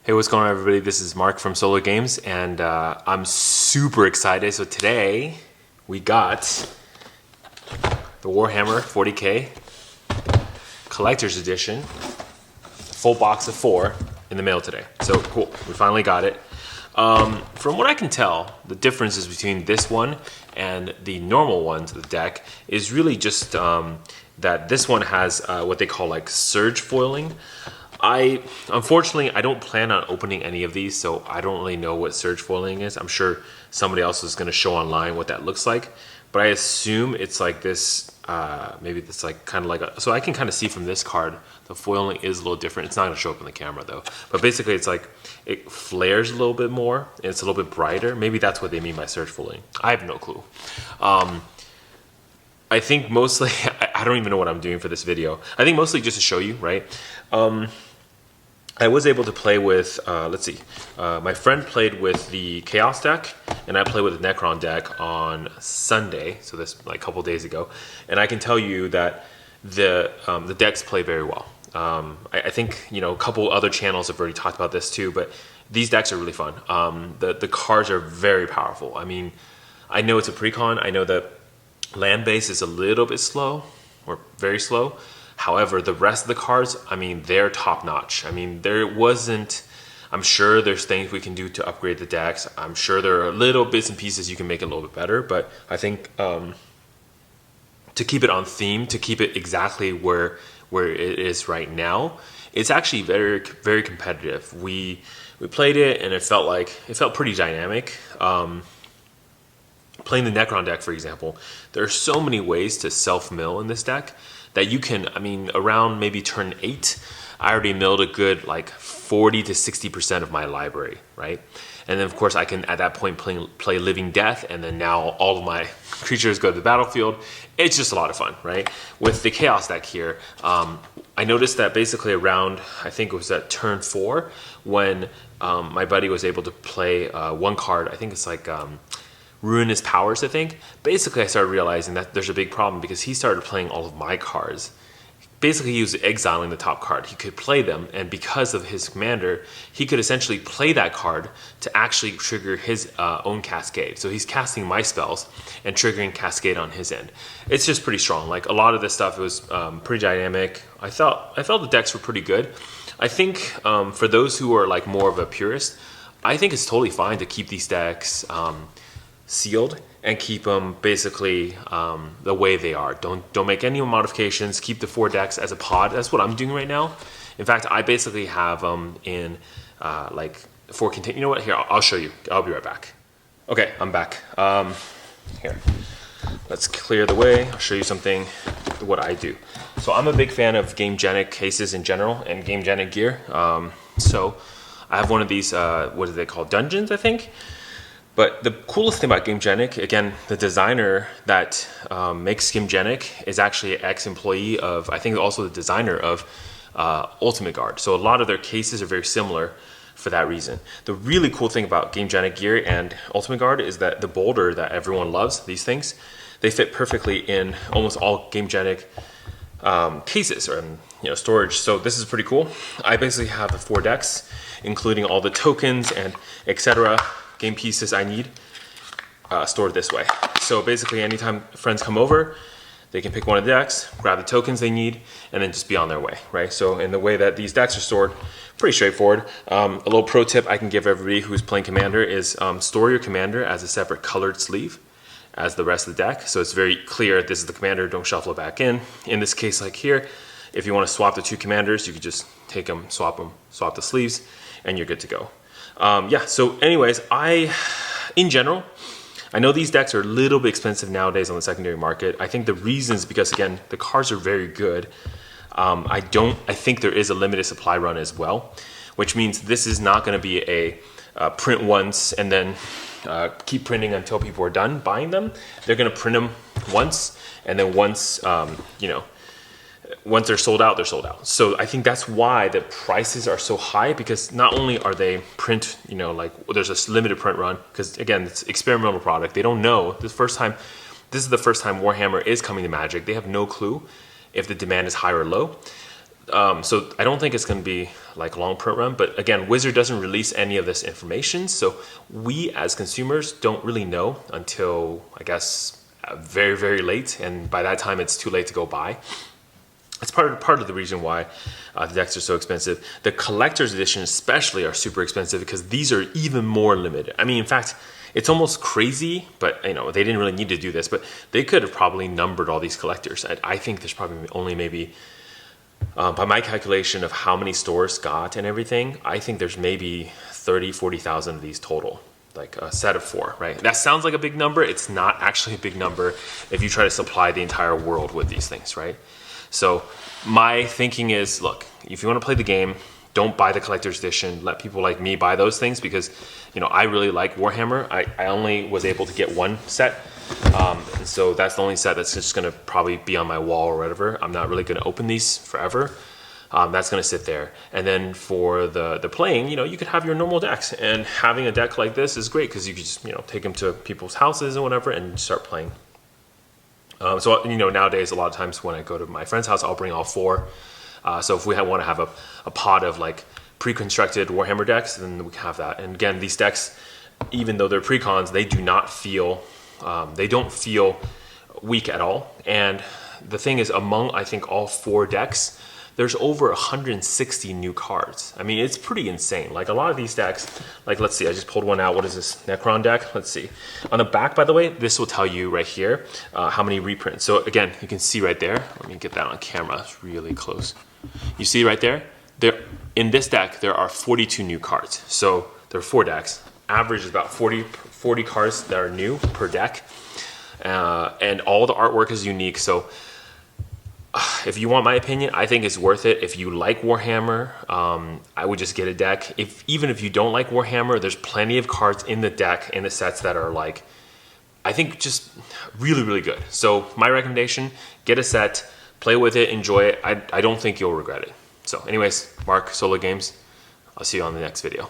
Hey, what's going on, everybody? This is Mark from Solo Games, and I'm super excited. So today we got the Warhammer 40K Collector's Edition, full box of 4 in the mail today. So cool, we finally got it. From what I can tell, the differences between this one and the normal one to the deck is really just that this one has what they call like surge foiling. Unfortunately, I don't plan on opening any of these, so I don't really know what surge foiling is. I'm sure somebody else is going to show online what that looks like, but I assume it's like this, maybe it's like kind of like so I can kind of see from this card, the foiling is a little different. It's not going to show up in the camera though, but basically it's like, it flares a little bit more, and it's a little bit brighter. Maybe that's what they mean by surge foiling. I have no clue. I think mostly, I don't even know what I'm doing for this video. I think mostly just to show you, right? I was able to play with, let's see, my friend played with the Chaos deck, and I played with the Necron deck on Sunday, so this like a couple days ago, and I can tell you that the decks play very well. I think, you know, a couple other channels have already talked about this too, but these decks are really fun. The cards are very powerful. I mean, I know it's a precon, I know that land base is a little bit slow, or very slow. However, the rest of the cards, I mean, they're top notch. I mean, I'm sure there's things we can do to upgrade the decks. I'm sure there are little bits and pieces you can make it a little bit better, but I think to keep it on theme, to keep it exactly where it is right now, it's actually very, very competitive. We played it and it felt pretty dynamic. Playing the Necron deck, for example, there are so many ways to self-mill in this deck that you can, I mean, around maybe turn 8, I already milled a good like 40 to 60% of my library, right? And then of course I can at that point play Living Death, and then now all of my creatures go to the battlefield. It's just a lot of fun, right? With the Chaos deck here, I noticed that basically around, I think it was at turn 4, when my buddy was able to play one card, I think it's like, Ruinous Powers, I think. Basically, I started realizing that there's a big problem because he started playing all of my cards. Basically, he was exiling the top card. He could play them, and because of his commander, he could essentially play that card to actually trigger his own Cascade. So he's casting my spells and triggering Cascade on his end. It's just pretty strong. Like, a lot of this stuff was pretty dynamic. I felt the decks were pretty good. I think for those who are like more of a purist, I think it's totally fine to keep these decks sealed and keep them basically the way they are. Don't make any modifications. Keep the 4 decks as a pod. That's what I'm doing right now. In fact, I basically have them in like 4 containers. You know what? Here, I'll show you. I'll be right back. Okay, I'm back. Here, let's clear the way. I'll show you something, what I do. So I'm a big fan of Gamegenic cases in general and Gamegenic gear. So I have one of these, what are they called? Dungeons, I think. But the coolest thing about Gamegenic, again, the designer that makes Gamegenic is actually an ex-employee of, I think also the designer of Ultimate Guard. So a lot of their cases are very similar for that reason. The really cool thing about Gamegenic gear and Ultimate Guard is that the boulder that everyone loves, these things, they fit perfectly in almost all Gamegenic cases or storage. So this is pretty cool. I basically have the 4 decks, including all the tokens and etc. game pieces I need stored this way. So basically anytime friends come over, they can pick one of the decks, grab the tokens they need, and then just be on their way, right? So in the way that these decks are stored, pretty straightforward. A little pro tip I can give everybody who's playing Commander is store your Commander as a separate colored sleeve as the rest of the deck. So it's very clear, this is the Commander, don't shuffle it back in. In this case like here, if you want to swap the 2 Commanders, you could just take them, swap the sleeves, and you're good to go. Yeah, so anyways, in general, I know these decks are a little bit expensive nowadays on the secondary market. I think the reason is because, again, the cards are very good. I think there is a limited supply run as well, which means this is not going to be a print once and then keep printing until people are done buying them. They're going to print them once, and then once, once they're sold out, they're sold out. So I think that's why the prices are so high, because not only are they print, like there's a limited print run, because again, it's experimental product. They don't know. This is the first time Warhammer is coming to Magic. They have no clue if the demand is high or low. So I don't think it's going to be like long print run, but again, Wizard doesn't release any of this information, so we as consumers don't really know until, I guess, very, very late, and by that time it's too late to go buy. It's part of the reason why the decks are so expensive. The collector's edition especially are super expensive because these are even more limited. I mean, in fact, it's almost crazy, but they didn't really need to do this, but they could have probably numbered all these collectors. I think there's probably only maybe, by my calculation of how many stores got and everything, I think there's maybe 30, 40,000 of these total, like a set of 4, right? That sounds like a big number. It's not actually a big number if you try to supply the entire world with these things, right? So my thinking is, look, if you want to play the game, don't buy the collector's edition. Let people like me buy those things because, I really like Warhammer. I only was able to get one set. So that's the only set that's just going to probably be on my wall or whatever. I'm not really going to open these forever. That's going to sit there. And then for the playing, you could have your normal decks. And having a deck like this is great because you could just, take them to people's houses and whatever and start playing. So nowadays, a lot of times when I go to my friend's house, I'll bring all 4. So if we want to have a pot of like pre-constructed Warhammer decks, then we can have that. And again, these decks, even though they're pre-cons, they don't feel weak at all. And the thing is, among I think all 4 decks, there's over 160 new cards. I mean, it's pretty insane. Like a lot of these decks, like let's see, I just pulled one out. What is this, Necron deck? Let's see. On the back, by the way, this will tell you right here how many reprints. So again, you can see right there. Let me get that on camera. It's really close. You see right there? In this deck, there are 42 new cards. So there are 4 decks. Average is about 40 cards that are new per deck. And all the artwork is unique. So if you want my opinion, I think it's worth it. If you like Warhammer, I would just get a deck. Even if you don't like Warhammer, there's plenty of cards in the deck, in the sets that are like, I think just really, really good. So my recommendation, get a set, play with it, enjoy it. I don't think you'll regret it. So anyways, Mark, Solo Games, I'll see you on the next video.